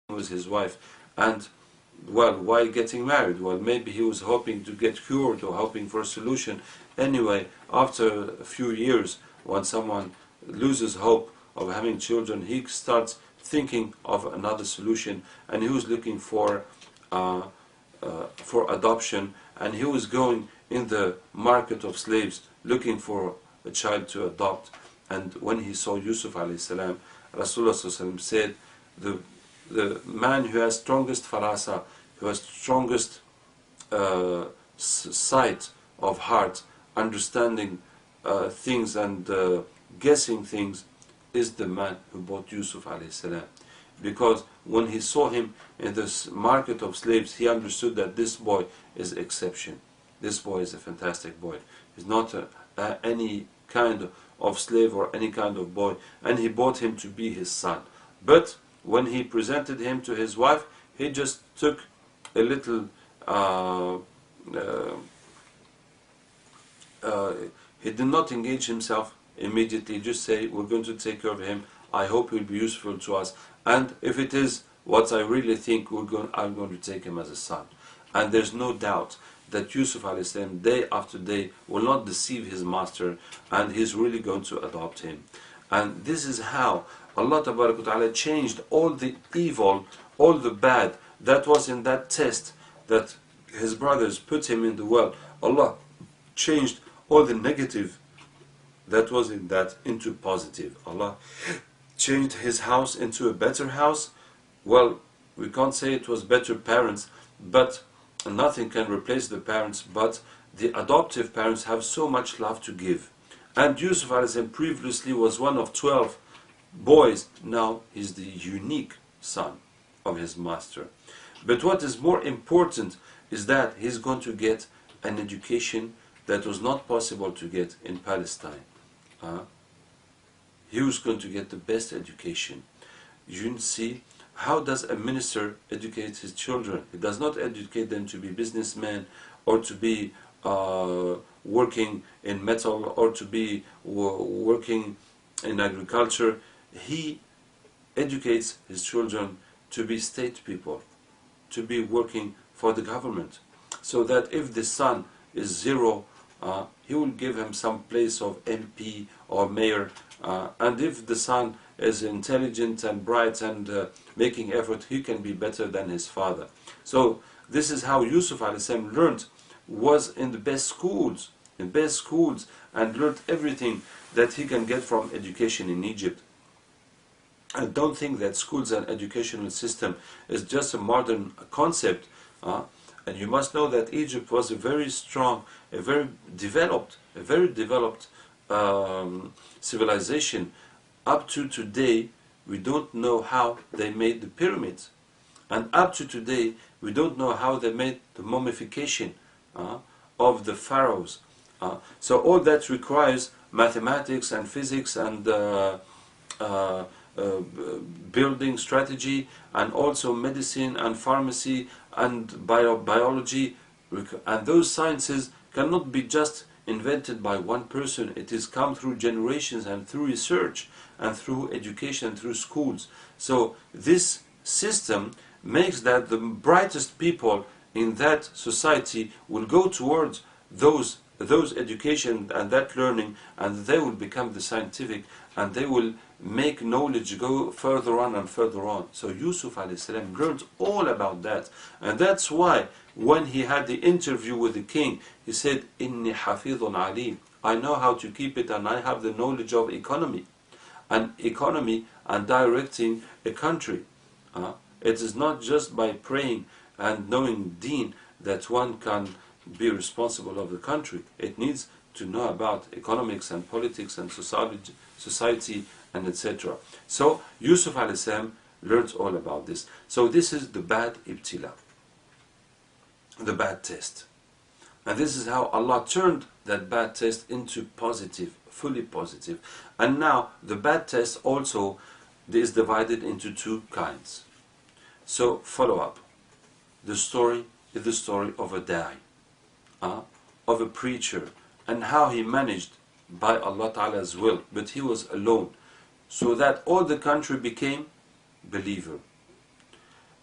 with his wife. And well, why getting married? Well, maybe he was hoping to get cured or hoping for a solution. Anyway, after a few years, when someone loses hope of having children, he starts thinking of another solution, and he was looking for adoption, and he was going in the market of slaves looking for a child to adopt. And when he saw Yusuf alayhi salam, Rasulullah said, the man who has strongest farasa, who has strongest sight of heart, understanding things and guessing things, is the man who bought Yusuf alayhi salam. Because when he saw him in this market of slaves, he understood that this boy is exception. This boy is a fantastic boy. He's not any kind of slave or any kind of boy, and he bought him to be his son. But when he presented him to his wife, he just took a little he did not engage himself immediately, just say, we're going to take care of him, I hope he'll be useful to us, and if it is what I really think, I'm going to take him as a son. And there's no doubt that Yusuf a.s. day after day will not deceive his master, and he's really going to adopt him. And this is how Allah Ta'ala changed all the evil, all the bad that was in that test that his brothers put him in the world. Allah changed all the negative that was in that into positive. Allah changed his house into a better house. Well, we can't say it was better parents, but nothing can replace the parents, but the adoptive parents have so much love to give. And Yusuf a.s. previously was one of 12 boys. Now he's the unique son of his master. But what is more important is that he's going to get an education that was not possible to get in Palestine. He was going to get the best education. You can see, how does a minister educate his children? He does not educate them to be businessmen or to be working in metal or to be working in agriculture. He educates his children to be state people, to be working for the government, so that if the son is zero, he will give him some place of MP or mayor, and if the son is intelligent and bright and making effort, he can be better than his father. So this is how Yusuf a.s. learned, was in the best schools, and learned everything that he can get from education in Egypt. And don't think that schools and educational system is just a modern concept. And you must know that Egypt was a very strong, a very developed civilization. Up to today, we don't know how they made the pyramids. And up to today, we don't know how they made the mummification of the pharaohs. So all that requires mathematics and physics and building strategy, and also medicine and pharmacy and biology, and those sciences cannot be just invented by one person. It is come through generations and through research and through education, through schools. So this system makes that the brightest people in that society will go towards those education and that learning, and they will become the scientific, and they will make knowledge go further on and further on. So Yusuf a.s. learned all about that, and that's why when he had the interview with the king, he said, "Inni hafidun alim." I know how to keep it, and I have the knowledge of economy and directing a country. It is not just by praying and knowing deen that one can be responsible of the country. It needs to know about economics and politics and society and etc. So Yusuf a.s. learned all about this. So this is the bad ibtila, the bad test. And this is how Allah turned that bad test into positive, fully positive. And now the bad test also is divided into two kinds. So follow up. The story is the story of a da'i, of a preacher, and how he managed by Allah Ta'ala's will, but he was alone, so that all the country became believer.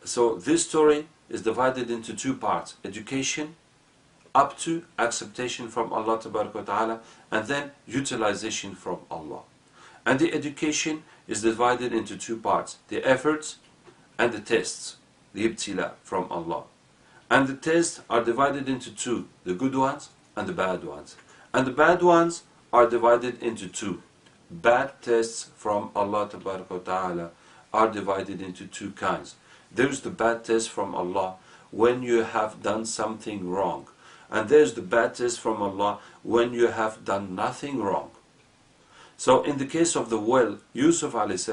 So this story is divided into two parts: education up to acceptation from Allah Ta'ala, and then utilization from Allah. And the education is divided into two parts: the efforts and the tests, the ibtila from Allah. And the tests are divided into two: the good ones and the bad ones. And the bad ones are divided into two. Bad tests from Allah Ta'ala are divided into two kinds. There's the bad test from Allah when you have done something wrong. And there's the bad test from Allah when you have done nothing wrong. So in the case of the well, Yusuf a.s.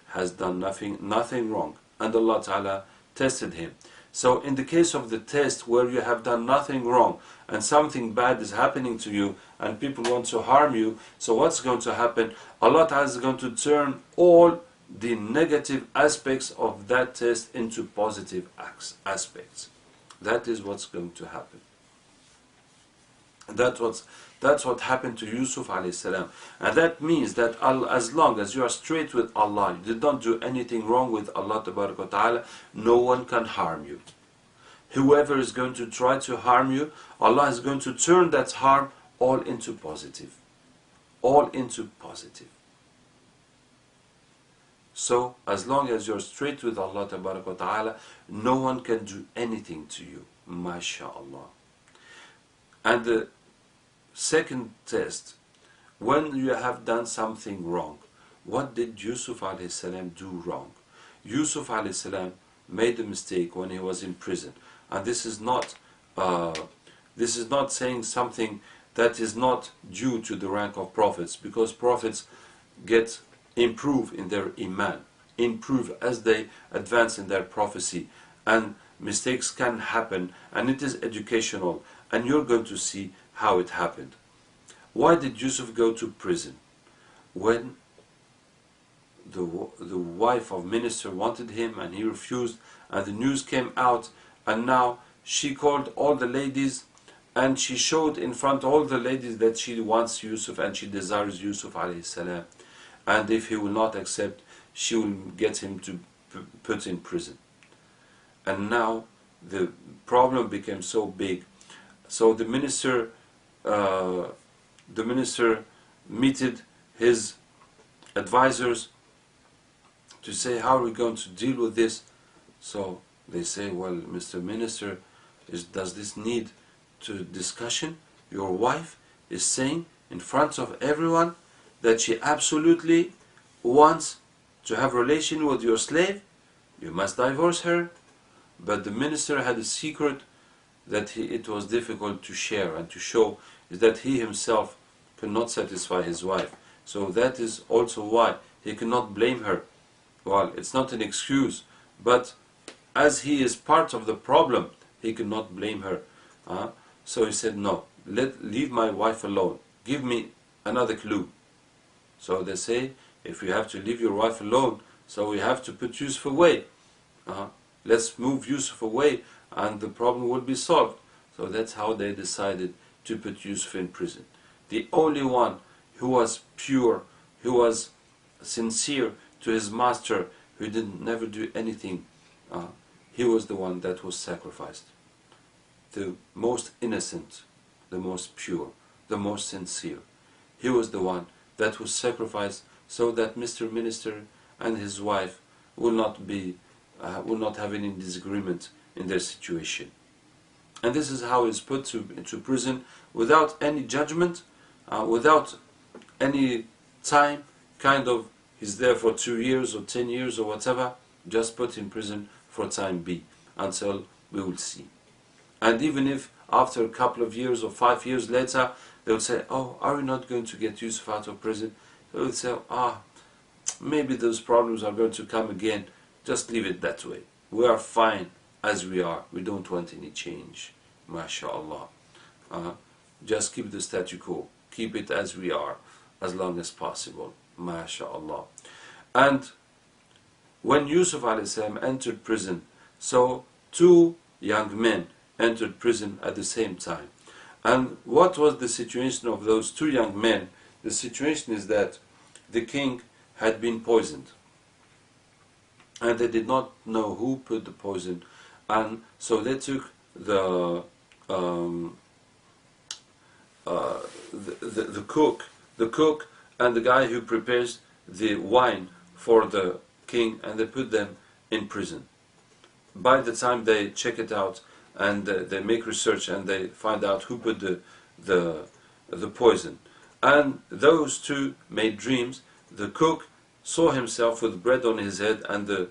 has done nothing wrong, and Allah Ta'ala tested him. So in the case of the test where you have done nothing wrong and something bad is happening to you and people want to harm you, so what's going to happen? Allah Ta'ala is going to turn all the negative aspects of that test into positive aspects. That is what's going to happen. That's what happened to Yusuf a.s. And that means that as long as you are straight with Allah, you did not do anything wrong with Allah Ta'ala, no one can harm you. Whoever is going to try to harm you, Allah is going to turn that harm all into positive. All into positive. So, as long as you're straight with Allah Ta'ala, no one can do anything to you. MashaAllah. And the second test, when you have done something wrong, what did Yusuf a.s. do wrong? Yusuf a.s. made a mistake when he was in prison. And this is not saying something that is not due to the rank of prophets, because prophets improve in their iman, improve as they advance in their prophecy, and mistakes can happen, and it is educational, and you're going to see how it happened. Why did Yusuf go to prison? When the wife of minister wanted him and he refused, and the news came out, and now she called all the ladies and she showed in front of all the ladies that she wants Yusuf and she desires Yusuf a.s. And if he will not accept, she will get him to put in prison. And now the problem became so big. So the minister meted his advisors to say, how are we going to deal with this? So they say, well, Mr. Minister, does this need to discussion? Your wife is saying in front of everyone that she absolutely wants to have relation with your slave. You must divorce her. But the minister had a secret that it was difficult to share and to show, is that he himself could not satisfy his wife. So that is also why he cannot blame her. Well, it's not an excuse, but as he is part of the problem, he cannot blame her. So he said, no, leave my wife alone. Give me another clue. So they say, if you have to leave your wife alone, so we have to put Yusuf away. Let's move Yusuf away and the problem will be solved. So that's how they decided to put Yusuf in prison. The only one who was pure, who was sincere to his master, who never do anything, he was the one that was sacrificed. The most innocent, the most pure, the most sincere. He was the one that was sacrificed so that Mr. Minister and his wife will not have any disagreement in their situation. And this is how he's put into prison without any judgment, without any time, he's there for 2 years or 10 years or whatever, just put in prison for time being until we will see. And even if after a couple of years or 5 years later, they would say, oh, are we not going to get Yusuf out of prison? They would say, maybe those problems are going to come again. Just leave it that way. We are fine as we are. We don't want any change. MashaAllah. Just keep the statu quo. Keep it as we are, as long as possible. MashaAllah. And when Yusuf a.s. entered prison, so 2 young men entered prison at the same time. And what was the situation of those 2 young men? The situation is that the king had been poisoned. and they did not know who put the poison, and so they took the the cook and the guy who prepares the wine for the king, and they put them in prison. By the time they check it out and they make research and they find out who put the poison, and those two made dreams. The cook saw himself with bread on his head, and the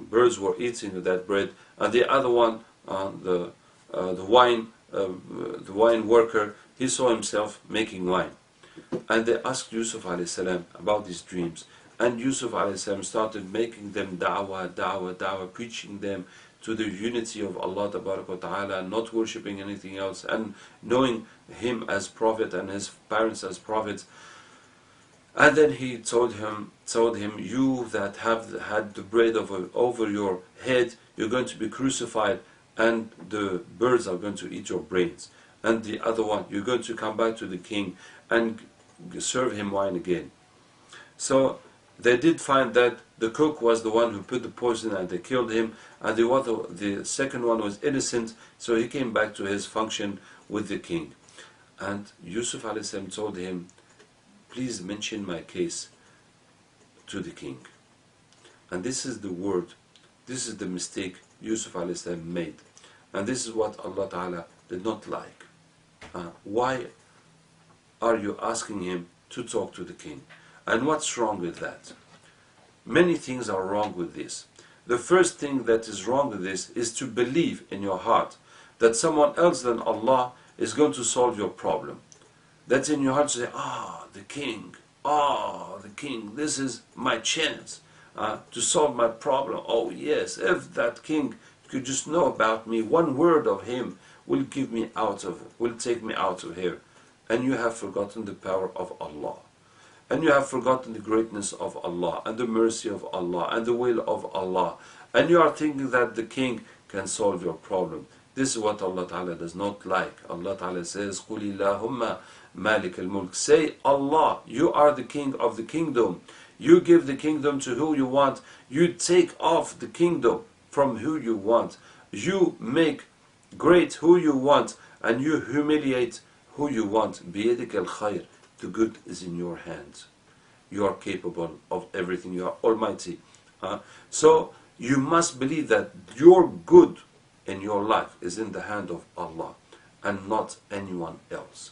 birds were eating that bread, and the other one, the wine worker, he saw himself making wine. And they asked Yusuf alayhi salam about these dreams, and Yusuf alayhi salam started making them da'wah, preaching them to the unity of Allah Ta'ala, not worshipping anything else, and knowing him as prophet and his parents as prophets. And then he told him, you that have had the bread over your head, you're going to be crucified, and the birds are going to eat your brains. And the other one, you're going to come back to the king and serve him wine again. So they did find that the cook was the one who put the poison, and they killed him, and the second one was innocent, so he came back to his function with the king. And Yusuf alayhi salam told him, please mention my case to the king. And this is the word, this is the mistake Yusuf alayhi salam made, and this is what Allah Ta'ala did not like. Why are you asking him to talk to the king? And what's wrong with that? Many things are wrong with this. The first thing that is wrong with this is to believe in your heart that someone else than Allah is going to solve your problem. That's in your heart to say, the king, this is my chance to solve my problem. Oh yes, if that king could just know about me, one word of him will take me out of here. And you have forgotten the power of Allah. And you have forgotten the greatness of Allah, and the mercy of Allah, and the will of Allah. And you are thinking that the king can solve your problem. This is what Allah Ta'ala does not like. Allah Ta'ala says, قُلِ اللَّهُمَّ مَالِكَ الْمُلْكِ. Say, Allah, you are the king of the kingdom. You give the kingdom to who you want. You take off the kingdom from who you want. You make great who you want, and you humiliate who you want. بِيَدِكَ الْخَيْرِ. The good is in your hands. You are capable of everything. You are almighty. So you must believe that your good in your life is in the hand of Allah and not anyone else.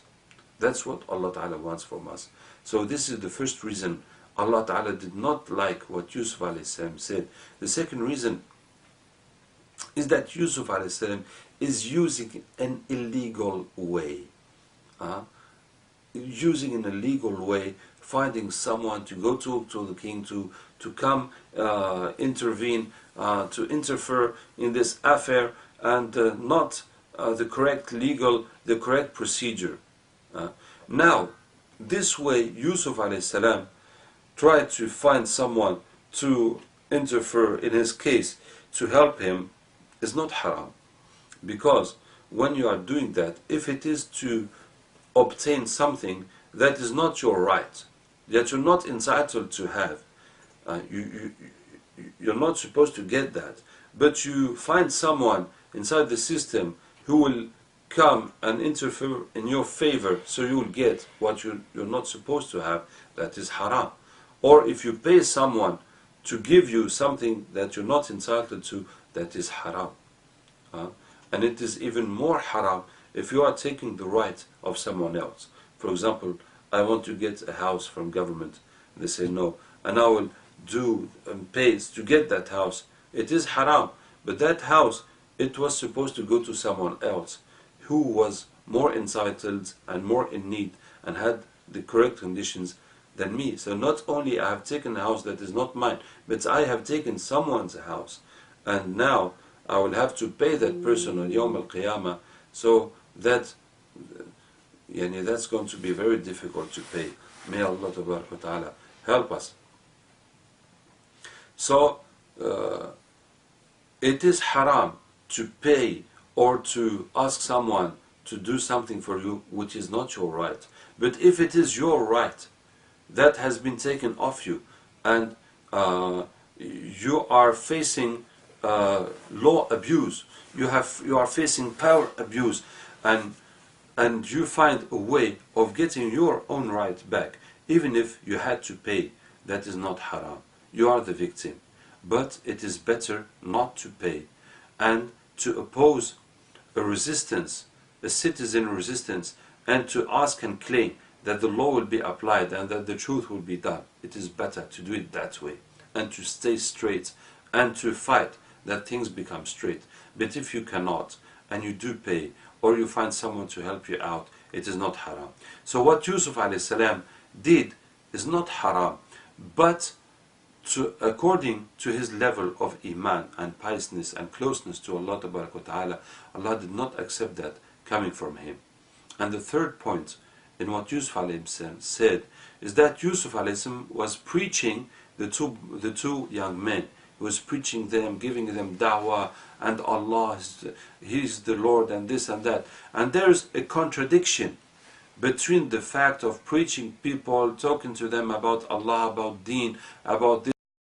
That's what Allah Ta'ala wants from us. So this is the first reason Allah Ta'ala did not like what Yusuf alayhi salam said. The second reason is that Yusuf alayhi salam is using an illegal way. Using in a legal way, finding someone to go to the king, to come intervene, to interfere in this affair, and not the correct procedure. Now, this way Yusuf alayhi salam tried to find someone to interfere in his case, to help him, is not haram. Because when you are doing that, if it is to obtain something that is not your right, that you're not entitled to have, you're not supposed to get that, but you find someone inside the system who will come and interfere in your favor, so you will get what you're not supposed to have, that is haram. Or if you pay someone to give you something that you're not entitled to, that is haram. And it is even more haram if you are taking the right of someone else. For example, I want to get a house from government. They say no, and I will do and pay to get that house. It is haram, but that house, it was supposed to go to someone else who was more entitled and more in need and had the correct conditions than me. So not only I have taken a house that is not mine, but I have taken someone's house, and now I will have to pay that person on Yawm al-Qiyamah. So that's going to be very difficult to pay. May Allah Ta'ala help us. So it is haram to pay or to ask someone to do something for you which is not your right. But if it is your right that has been taken off you, and you are facing law abuse, you are facing power abuse, and you find a way of getting your own right back, even if you had to pay. That is not haram. You are the victim. But it is better not to pay and to oppose a resistance, a citizen resistance, and to ask and claim that the law will be applied and that the truth will be done. It is better to do it that way and to stay straight and to fight that things become straight. But if you cannot and you do pay, or you find someone to help you out, it is not haram. So what Yusuf a.s. did is not haram, but according to his level of iman and piousness and closeness to Allah Ta'ala, Allah did not accept that coming from him. And the third point in what Yusuf a.s. said is that Yusuf a.s. was preaching the two young men. He was preaching them, giving them da'wah, and Allah, He's the Lord, and this and that. And there's a contradiction between the fact of preaching people, talking to them about Allah, about deen, about this